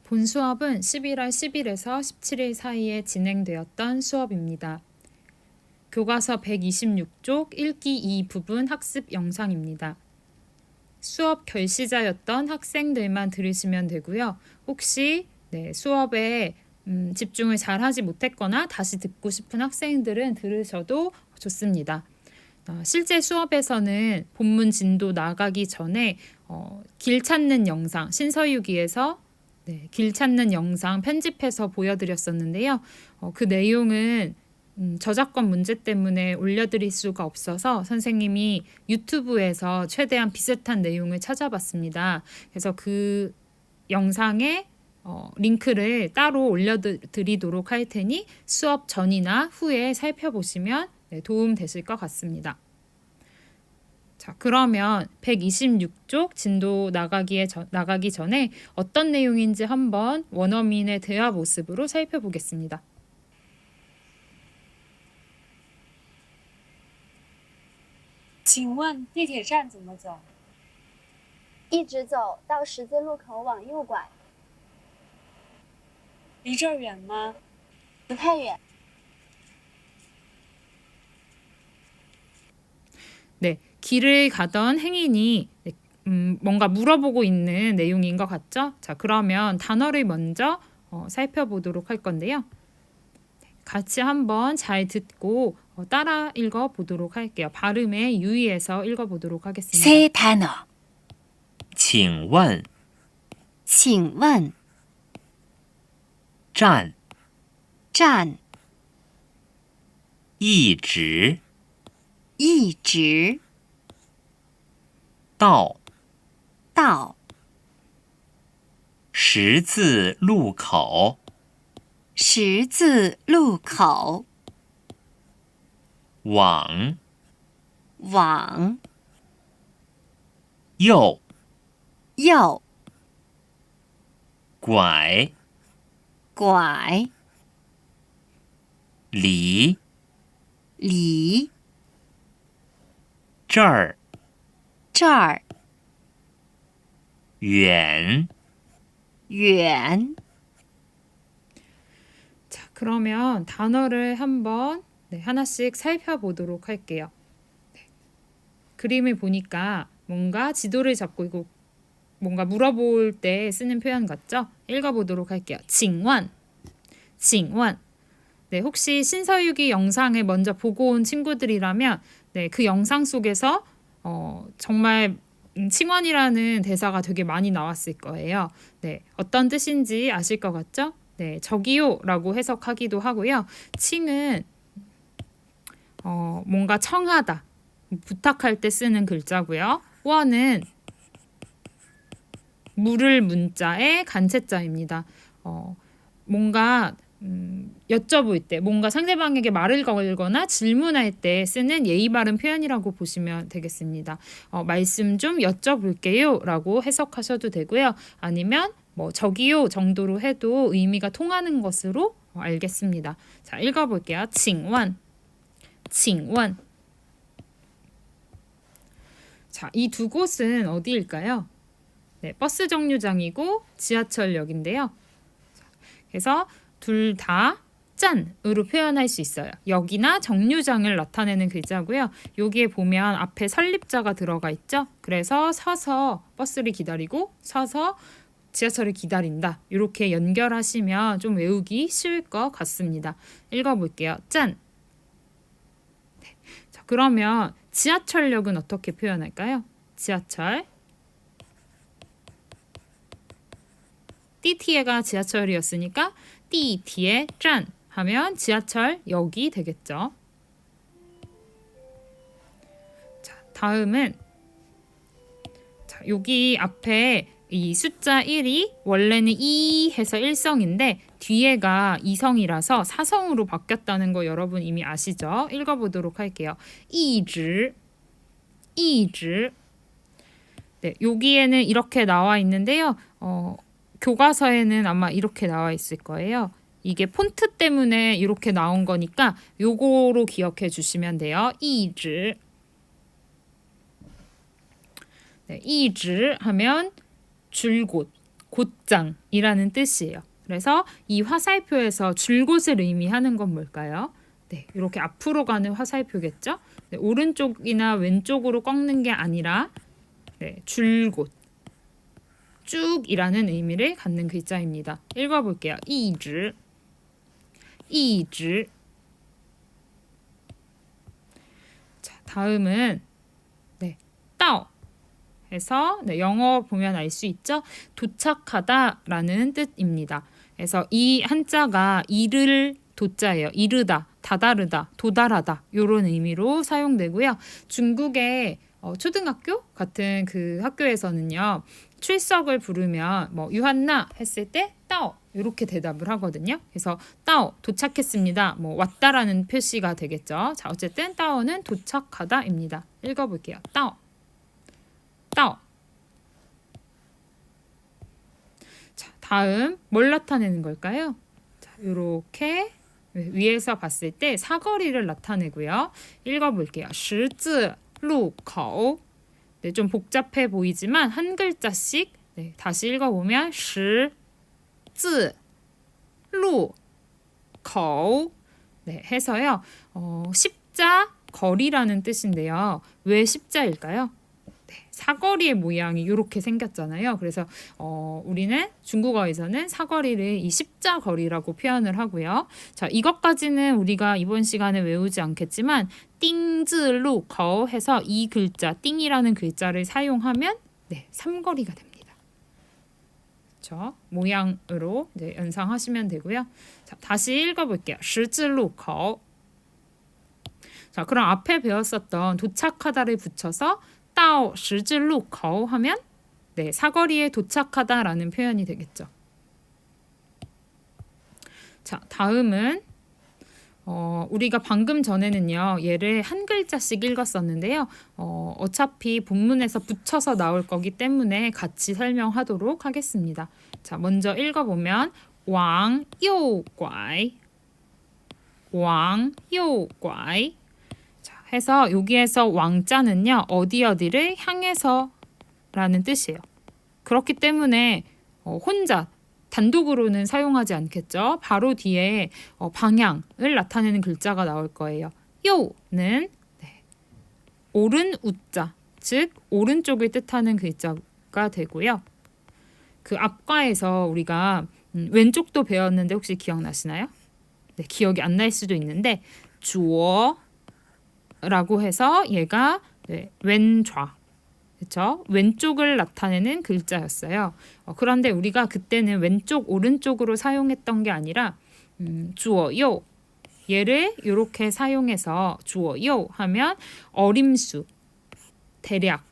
본 수업은 11월 10일에서 17일 사이에 진행되었던 수업입니다. 교과서 126쪽 읽기 2 부분 학습 영상입니다. 수업 결시자였던 학생들만 들으시면 되고요. 혹시 수업에 집중을 잘 하지 못했거나 다시 듣고 싶은 학생들은 들으셔도 좋습니다. 실제 수업에서는 본문 진도 나가기 전에 길 찾는 영상, 신서유기에서 길 찾는 영상 편집해서 보여드렸었는데요. 그 내용은 저작권 문제 때문에 올려드릴 수가 없어서 선생님이 유튜브에서 최대한 비슷한 내용을 찾아봤습니다. 그래서 그 영상에 링크를 따로 올려드리도록 할 테니 수업 전이나 후에 살펴보시면 도움 되실 것 같습니다. 자, 그러면 126쪽 진도 나가기 전에 어떤 내용인지 한번 원어민의 대화 모습으로 살펴보겠습니다. 请问地铁站怎么走？一直走到十字路口往右拐，离这儿远吗？不太远。 네, 길을 가던 행인이 뭔가 물어보고 있는 내용인 것 같죠? 자, 그러면 단어를 먼저 살펴보도록 할 건데요. 같이 한번 잘 듣고 따라 읽어보도록 할게요. 발음에 유의해서 읽어보도록 하겠습니다. 새 단어. 请问请问站站一直一直到到十字路口十字路口往往右右拐拐离离这儿这儿远远 자, 그러면 단어를 한번 하나씩 살펴보도록 할게요. 그림을 보니까 뭔가 지도를 잡고 있고 뭔가 물어볼 때 쓰는 표현 같죠? 읽어보도록 할게요. 请问 네, 혹시 신서유기 영상을 먼저 보고 온 친구들이라면 그 영상 속에서 정말 칭원이라는 대사가 되게 많이 나왔을 거예요. 네, 어떤 뜻인지 아실 것 같죠? 네, 저기요라고 해석하기도 하고요. 칭은 뭔가 청하다, 부탁할 때 쓰는 글자고요. 원은 물을 문자의 간체자입니다. 뭔가 여쭤볼 때, 뭔가 상대방에게 말을 걸거나 질문할 때 쓰는 예의 바른 표현이라고 보시면 되겠습니다. 말씀 좀 여쭤볼게요 라고 해석하셔도 되고요. 아니면 뭐 저기요 정도로 해도 의미가 통하는 것으로 알겠습니다. 자, 읽어볼게요. 请问 자, 이 두 곳은 어디일까요? 네, 버스 정류장이고 지하철역인데요. 그래서 둘 다 짠으로 표현할 수 있어요. 역이나 정류장을 나타내는 글자고요. 여기에 보면 앞에 설립자가 들어가 있죠. 그래서 서서 버스를 기다리고 서서 지하철을 기다린다. 이렇게 연결하시면 좀 외우기 쉬울 것 같습니다. 읽어볼게요. 짠. 네. 자, 그러면 지하철역은 어떻게 표현할까요? 지하철. 띠티에가 지하철이었으니까 띠티에 짠 하면 지하철역이 되겠죠. 자, 다음은 여기 앞에 이 숫자 1이 원래는 2 해서 1성인데 뒤에가 2성이라서 4성으로 바뀌었다는 거 여러분 이미 아시죠? 읽어보도록 할게요. 一直 네, 여기에는 이렇게 나와 있는데요. 교과서에는 아마 이렇게 나와 있을 거예요. 이게 폰트 때문에 이렇게 나온 거니까 요거로 기억해 주시면 돼요. 一直 네, 一直하면 줄곧 곧장이라는 뜻이에요. 그래서 이 화살표에서 줄곳을 의미하는 건 뭘까요? 네, 이렇게 앞으로 가는 화살표겠죠? 네, 오른쪽이나 왼쪽으로 꺾는 게 아니라 네, 줄곧, 쭉이라는 의미를 갖는 글자입니다. 읽어볼게요. 一直 자, 다음은 네, 到 해서 네, 영어 보면 알 수 있죠? 도착하다라는 뜻입니다. 그래서 이 한자가 이를 도자예요. 이르다, 다다르다, 도달하다 이런 의미로 사용되고요. 중국의 초등학교 같은 그 학교에서는요. 출석을 부르면 뭐 유한나 했을 때 따오 이렇게 대답을 하거든요. 그래서 따오 도착했습니다. 뭐 왔다라는 표시가 되겠죠. 자, 어쨌든 따오는 도착하다입니다. 읽어볼게요. 따오 따오. 자, 다음 뭘 나타내는 걸까요? 자, 이렇게 위에서 봤을 때 사거리를 나타내고요. 읽어볼게요. 十字路口. 네, 좀 복잡해 보이지만 한 글자씩 네, 다시 읽어보면 十字路口 네, 해서요. 십자 거리라는 뜻인데요. 왜 십자일까요? 네, 사거리의 모양이 이렇게 생겼잖아요. 그래서 우리는 중국어에서는 사거리를 이 십자거리라고 표현을 하고요. 자, 이것까지는 우리가 이번 시간에 외우지 않겠지만 띵즈루거 해서 이 글자 띵이라는 글자를 사용하면 네, 삼거리가 됩니다. 그렇죠? 모양으로 이제 연상하시면 되고요. 자, 다시 읽어볼게요. 十字路口. 자, 그럼 앞에 배웠었던 도착하다를 붙여서 到十字路口 하면 네, 사거리에 도착하다라는 표현이 되겠죠. 자, 다음은 우리가 방금 전에는요. 얘를 한 글자씩 읽었었는데요. 어차피 본문에서 붙여서 나올 거기 때문에 같이 설명하도록 하겠습니다. 자, 먼저 읽어보면 往右拐 往右拐 해서 여기에서 왕자는요. 어디를 향해서 라는 뜻이에요. 그렇기 때문에 혼자 단독으로는 사용하지 않겠죠. 바로 뒤에 방향을 나타내는 글자가 나올 거예요. 요는 네, 오른 우자, 즉 오른쪽을 뜻하는 글자가 되고요. 그 앞과에서 우리가 왼쪽도 배웠는데 혹시 기억나시나요? 네, 기억이 안 날 수도 있는데 주어 라고 해서 얘가 네, 왼좌, 그렇죠? 왼쪽을 나타내는 글자였어요. 그런데 우리가 그때는 왼쪽 오른쪽으로 사용했던 게 아니라 주어요 얘를 이렇게 사용해서 주어요 하면 어림수, 대략,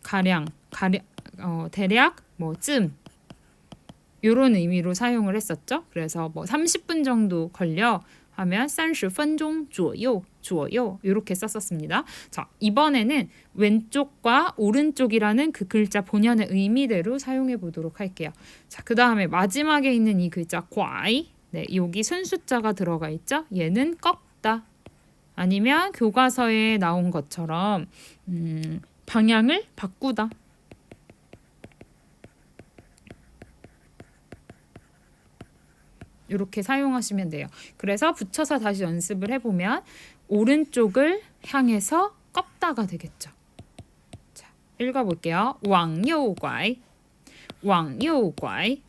가량, 대략 뭐쯤 이런 의미로 사용을 했었죠. 그래서 뭐 30분 정도 걸려 하면 30分钟左右 이렇게 썼었습니다. 자, 이번에는 왼쪽과 오른쪽이라는 그 글자 본연의 의미대로 사용해 보도록 할게요. 자, 그 다음에 마지막에 있는 이 글자 꽈이, 네, 여기 순숫자가 들어가 있죠. 얘는 꺾다 아니면 교과서에 나온 것처럼 방향을 바꾸다. 이렇게 사용하시면 돼요. 그래서 붙여서 다시 연습을 해보면 오른쪽을 향해서 꺾다가 되겠죠. 자, 읽어볼게요. 往右拐往右拐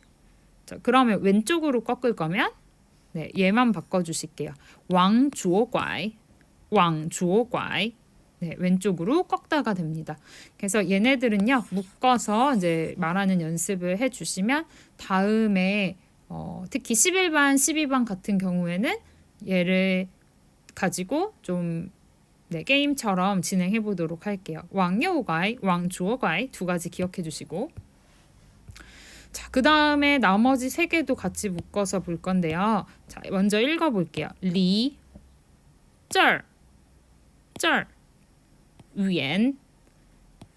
자, 그러면 왼쪽으로 꺾을 거면 네, 얘만 바꿔주실게요. 往左拐往左拐 네, 왼쪽으로 꺾다가 됩니다. 그래서 얘네들은요 묶어서 이제 말하는 연습을 해주시면 다음에 특히 11반, 12반 같은 경우에는 얘를 가지고 좀 네, 게임처럼 진행해 보도록 할게요. 往右拐, 往左拐 두 가지 기억해 주시고 자, 그 다음에 나머지 세 개도 같이 묶어서 볼 건데요. 자, 먼저 읽어볼게요. 离这儿这儿 위엔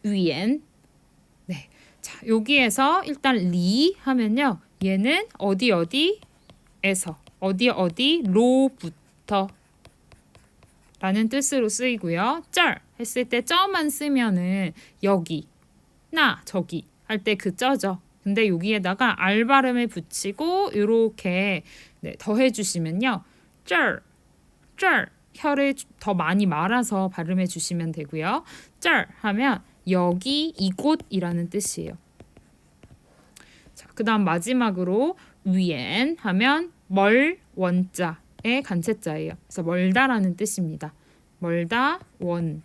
위엔 네, 자, 여기에서 일단 리 하면요. 얘는 어디에서 어디로부터 라는 뜻으로 쓰이고요. 쩔 했을 때 쩌만 쓰면은 여기, 나, 저기 할 때 그 쩌죠. 근데 여기에다가 알 발음을 붙이고 이렇게 네, 더해 주시면요. 这儿 혀를 더 많이 말아서 발음해 주시면 되고요. 这儿 하면 여기, 이곳이라는 뜻이에요. 자, 그다음 마지막으로 위엔 하면 멀 원자의 간체자예요. 그래서 멀다라는 뜻입니다. 멀다 원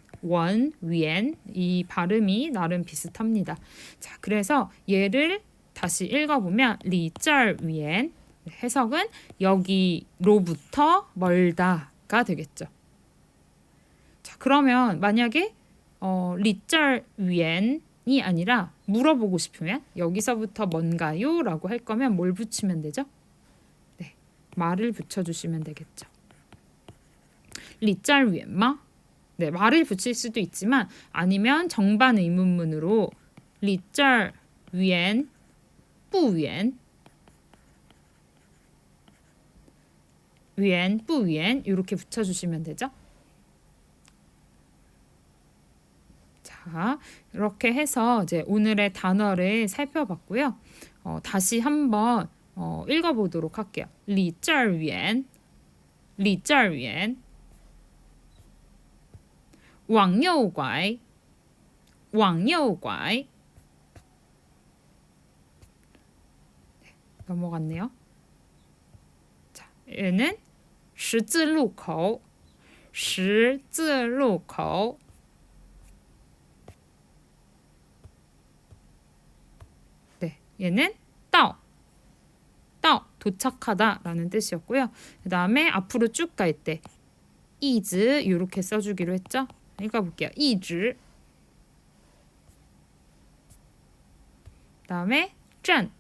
위엔 이 발음이 나름 비슷합니다. 자, 그래서 얘를 다시 읽어보면 리짤 위엔 해석은 여기로부터 멀다가 되겠죠. 자, 그러면 만약에 리짤 위엔이 아니라 물어보고 싶으면 여기서부터 뭔가요? 라고 할 거면 뭘 붙이면 되죠? 네, 말을 붙여주시면 되겠죠. 리짤 위엔마? 네, 말을 붙일 수도 있지만 아니면 정반 의문문으로 리짤 위엔, 뿌위엔, 위엔, 뿌위엔 이렇게 붙여주시면 되죠. 자, 이렇게 해서 이제 오늘의 단어를 살펴봤고요. 다시 한번 읽어보도록 할게요. 리짤 위엔, 리짤 위엔, 往右拐，往右拐。 넘어갔네요. 자, 얘는 十字路口，十字路口。 네, 얘는 到，到 도착하다라는 뜻이었고요. 그다음에 앞으로 쭉 갈 때 이즈 이렇게 써주기로 했죠. 읽어볼게요. 이즈. 그다음에 짠,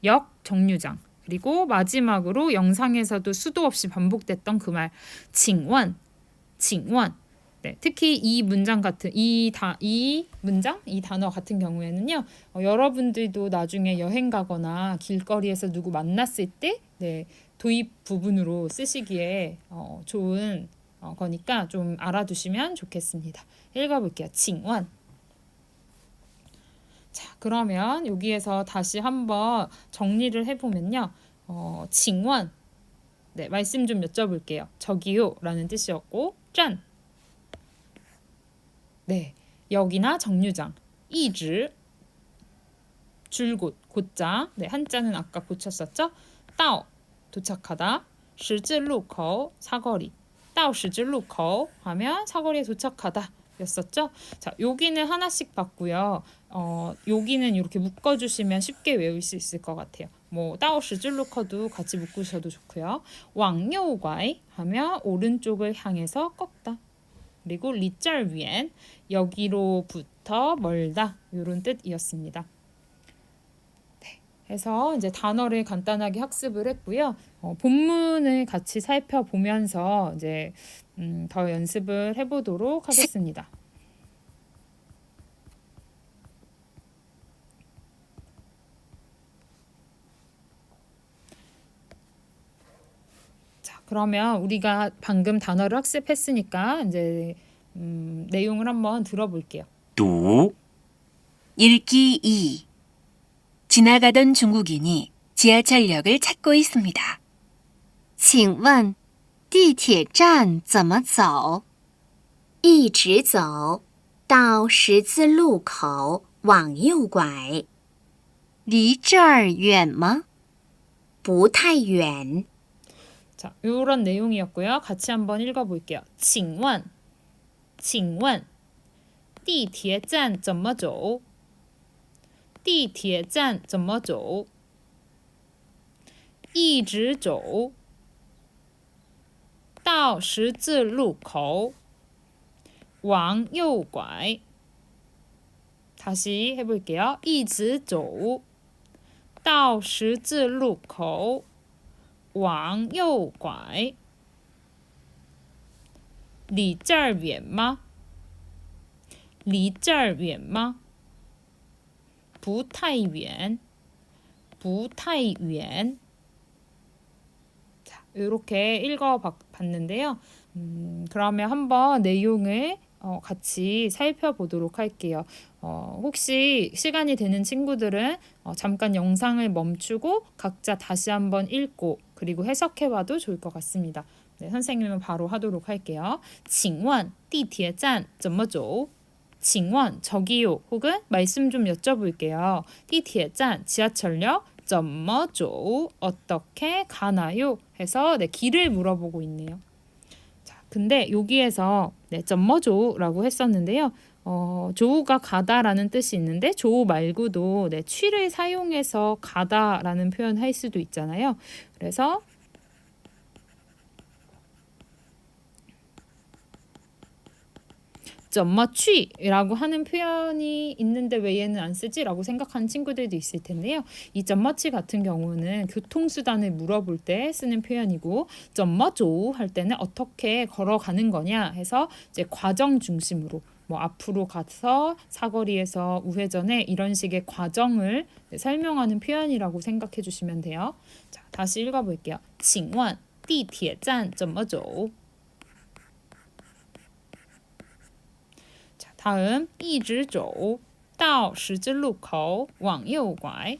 역 정류장. 그리고 마지막으로 영상에서도 수도 없이 반복됐던 그 말, 칭원, 칭원. 네, 특히 이 문장 같은 이 단어 같은 경우에는요, 여러분들도 나중에 여행 가거나 길거리에서 누구 만났을 때, 네, 도입 부분으로 쓰시기에 좋은 거니까 좀 알아두시면 좋겠습니다. 읽어볼게요. 칭원. 자, 그러면 여기에서 다시 한번 정리를 해보면요. 칭원. 네, 말씀 좀 여쭤볼게요. 저기요 라는 뜻이었고, 짠. 네, 여기나 정류장. 이즈. 줄곧, 곧장. 네, 한자는 아까 고쳤었죠? 따오. 도착하다. 十字路口 사거리. 到十字路口 하면 사거리에 도착하다 였었죠. 자, 여기는 하나씩 봤고요. 여기는 이렇게 묶어주시면 쉽게 외울 수 있을 것 같아요. 뭐 到十字路口도 같이 묶으셔도 좋고요. 往右拐 하면 오른쪽을 향해서 꺾다. 그리고 리짤 위엔 여기로부터 멀다 이런 뜻이었습니다. 해서 이제 단어를 간단하게 학습을 했고요. 본문을 같이 살펴보면서 이제 더 연습을 해보도록 하겠습니다. 자, 그러면 우리가 방금 단어를 학습했으니까 이제 내용을 한번 들어볼게요. 读 읽기 2. 지나가던 중국인이 지하철역을 찾고 있습니다. 请问地铁站怎么走?一直走到十字路口往右拐。离这儿远吗?不太远。 자, 이런 내용이었고요. 같이 한번 읽어볼게요. 请问地铁站怎么走?地铁站怎么走?一直走到十字路口往右拐. 다시 해볼게요. 一直走到十字路口往右拐. 离这儿远吗?离这儿远吗?不太远. 不太远. 자, 이렇게 읽어봤는데요. 그러면 한번 내용을 같이 살펴보도록 할게요. 혹시 시간이 되는 친구들은 잠깐 영상을 멈추고 각자 다시 한번 읽고 그리고 해석해봐도 좋을 것 같습니다. 네, 선생님은 바로 하도록 할게요. 请问地铁站怎么走? 请问 저기요 혹은 말씀 좀 여쭤볼게요. 地铁站 지하철역 怎么走? 어떻게 가나요? 해서 네, 길을 물어보고 있네요. 자, 근데 여기에서 네, 怎么走? 라고 했었는데요. 조우가 가다라는 뜻이 있는데 조우 말고도 네, 취를 사용해서 가다라는 표현 할 수도 있잖아요. 그래서 怎么去라고 하는 표현이 있는데 왜 얘는 안 쓰지? 라고 생각하는 친구들도 있을 텐데요. 이 怎么去 같은 경우는 교통수단을 물어볼 때 쓰는 표현이고 怎么走 할 때는 어떻게 걸어가는 거냐 해서 이제 과정 중심으로 뭐 앞으로 가서 사거리에서 우회전해 이런 식의 과정을 설명하는 표현이라고 생각해 주시면 돼요. 자, 다시 읽어볼게요. 请问地铁站怎么走? 자, 다음 一直走到十字路口往右拐.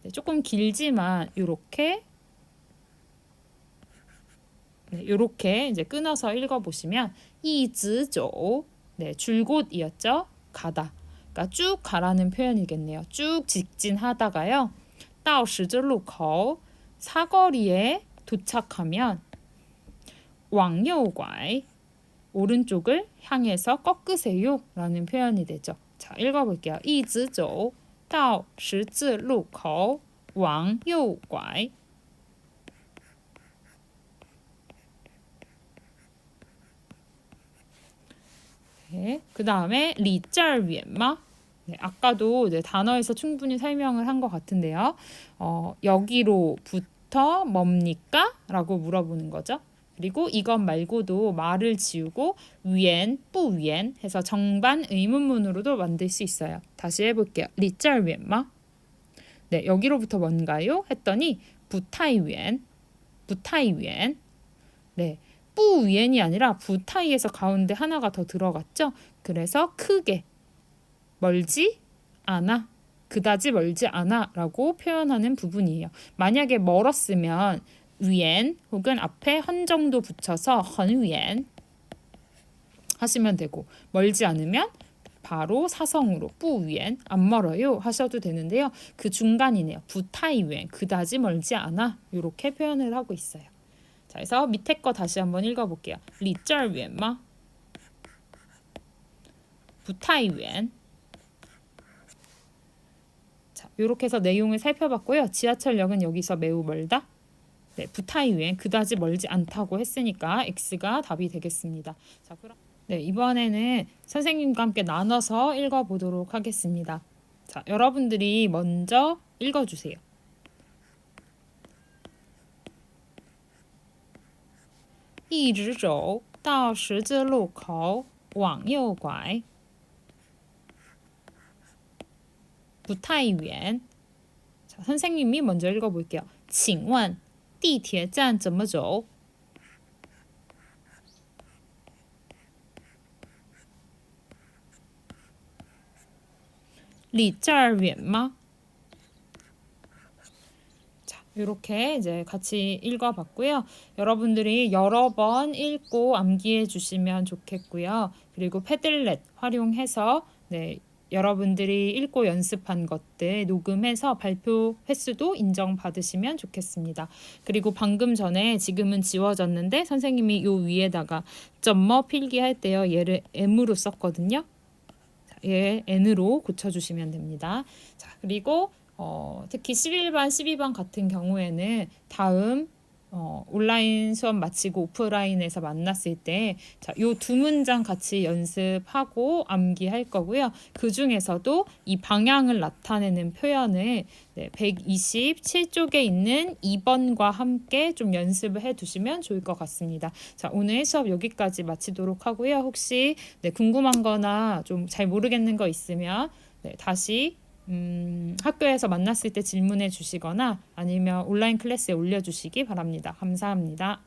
네, 조금 길지만 요렇게 네, 요렇게 이제 끊어서 읽어보시면 一直走 네, 줄곧이었죠. 가다. 그러니까 쭉 가라는 표현이겠네요. 쭉 직진하다가요. 到十字路口 사거리에 도착하면 往右拐 오른쪽을 향해서 꺾으세요 라는 표현이 되죠. 자, 읽어볼게요. 一直走到十字路口往右拐. 네, 그 다음에 离这儿远吗? 네, 아까도 네, 단어에서 충분히 설명을 한 것 같은데요. 여기로부터 뭡니까? 라고 물어보는 거죠. 그리고 이것 말고도 말을 지우고 위엔, 뿌위엔 해서 정반 의문문으로도 만들 수 있어요. 다시 해볼게요. 离这儿远吗? 네, 여기로부터 뭔가요? 했더니 不太远, 不太远. 네, 뿌위엔이 아니라 부타이에서 가운데 하나가 더 들어갔죠. 그래서 크게 멀지 않아, 그다지 멀지 않아 라고 표현하는 부분이에요. 만약에 멀었으면 위엔 혹은 앞에 헌 정도 붙여서 很远 하시면 되고 멀지 않으면 바로 사성으로 不远 안 멀어요 하셔도 되는데요. 그 중간이네요. 不太远 그다지 멀지 않아 이렇게 표현을 하고 있어요. 자, 그래서 밑에 거 다시 한번 읽어볼게요. 离这儿远吗? 不太远. 자, 이렇게 해서 내용을 살펴봤고요. 지하철역은 여기서 매우 멀다. 네, 不太远 그다지 멀지 않다고 했으니까 X가 답이 되겠습니다. 자, 그럼 네, 이번에는 선생님과 함께 나눠서 읽어보도록 하겠습니다. 자, 여러분들이 먼저 읽어주세요. 一直走到十字路口往右拐不太远. 자, 선생님이 먼저 읽어볼게요. 请问地铁站怎么走? 离这儿远吗? 이렇게 이제 같이 읽어봤고요. 여러분들이 여러 번 읽고 암기해 주시면 좋겠고요. 그리고 패들렛 활용해서 네, 여러분들이 읽고 연습한 것들 녹음해서 발표 횟수도 인정받으시면 좋겠습니다. 그리고 방금 전에 지금은 지워졌는데 선생님이 요 위에다가 점머 필기할 때요. 얘를 M으로 썼거든요. 얘 N으로 고쳐주시면 됩니다. 자, 그리고 특히 11반, 12반 같은 경우에는 다음 온라인 수업 마치고 오프라인에서 만났을 때 요 두 문장 같이 연습하고 암기할 거고요. 그 중에서도 이 방향을 나타내는 표현을 127쪽에 있는 2번과 함께 좀 연습을 해두시면 좋을 것 같습니다. 자, 오늘 수업 여기까지 마치도록 하고요. 혹시 궁금한 거나 좀 잘 모르겠는 거 있으면 다시 학교에서 만났을 때 질문해 주시거나 아니면 온라인 클래스에 올려주시기 바랍니다. 감사합니다.